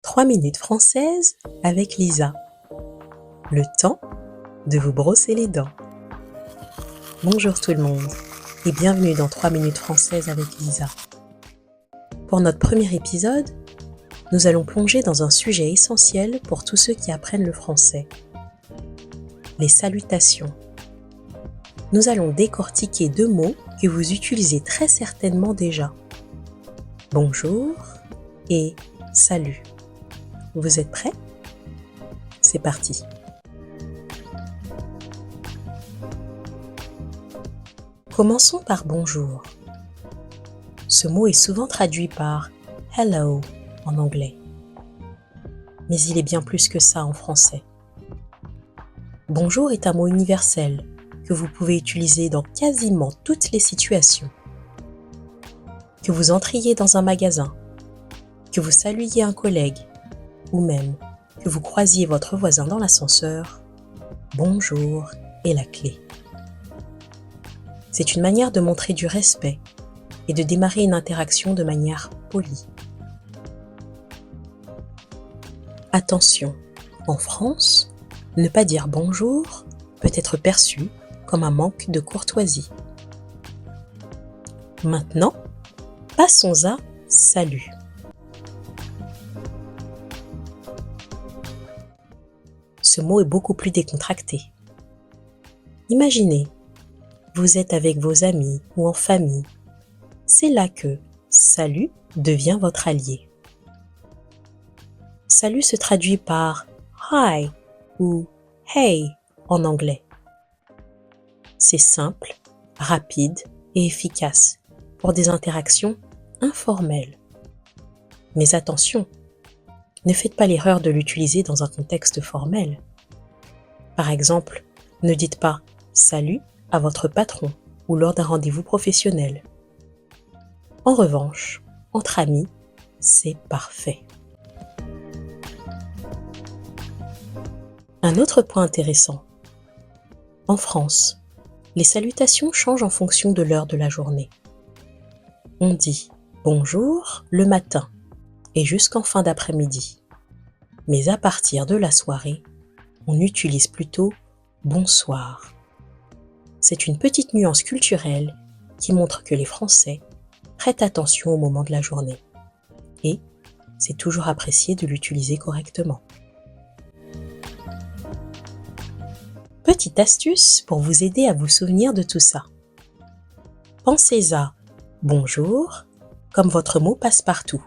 3 minutes françaises avec Lisa. Le temps de vous brosser les dents. Bonjour tout le monde et bienvenue dans 3 minutes françaises avec Lisa. Pour notre premier épisode, nous allons plonger dans un sujet essentiel pour tous ceux qui apprennent le français. Les salutations. Nous allons décortiquer 2 mots que vous utilisez très certainement déjà. Bonjour et salut. Vous êtes prêts ? C'est parti. Commençons par bonjour. Ce mot est souvent traduit par hello en anglais. Mais il est bien plus que ça en français. Bonjour est un mot universel que vous pouvez utiliser dans quasiment toutes les situations. Que vous entriez dans un magasin, que vous saluiez un collègue, ou même que vous croisiez votre voisin dans l'ascenseur, bonjour est la clé. C'est une manière de montrer du respect et de démarrer une interaction de manière polie. Attention, en France, ne pas dire bonjour peut être perçu comme un manque de courtoisie. Maintenant, passons à salut. Ce mot est beaucoup plus décontracté. Imaginez, vous êtes avec vos amis ou en famille. C'est là que salut devient votre allié. Salut se traduit par hi ou hey en anglais. C'est simple, rapide et efficace pour des interactions informelles. Mais attention, ne faites pas l'erreur de l'utiliser dans un contexte formel. Par exemple, ne dites pas « salut » à votre patron ou lors d'un rendez-vous professionnel. En revanche, entre amis, c'est parfait. Un autre point intéressant. En France, les salutations changent en fonction de l'heure de la journée. On dit « bonjour » le matin et jusqu'en fin d'après-midi. Mais à partir de la soirée, on utilise plutôt « bonsoir ». C'est une petite nuance culturelle qui montre que les Français prêtent attention au moment de la journée. Et c'est toujours apprécié de l'utiliser correctement. Petite astuce pour vous aider à vous souvenir de tout ça. Pensez à « bonjour » comme votre mot passe-partout.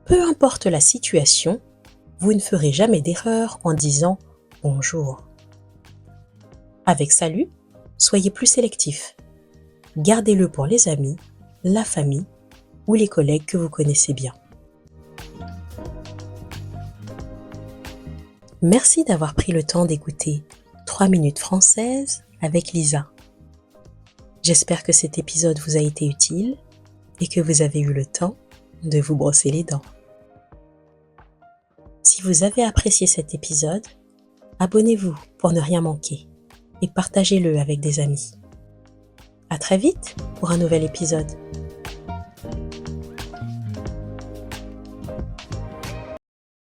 Peu importe la situation, vous ne ferez jamais d'erreur en disant « bonjour ». Avec salut, soyez plus sélectif. Gardez-le pour les amis, la famille ou les collègues que vous connaissez bien. Merci d'avoir pris le temps d'écouter 3 minutes françaises avec Lisa. J'espère que cet épisode vous a été utile et que vous avez eu le temps de vous brosser les dents. Si vous avez apprécié cet épisode, abonnez-vous pour ne rien manquer et partagez-le avec des amis. À très vite pour un nouvel épisode.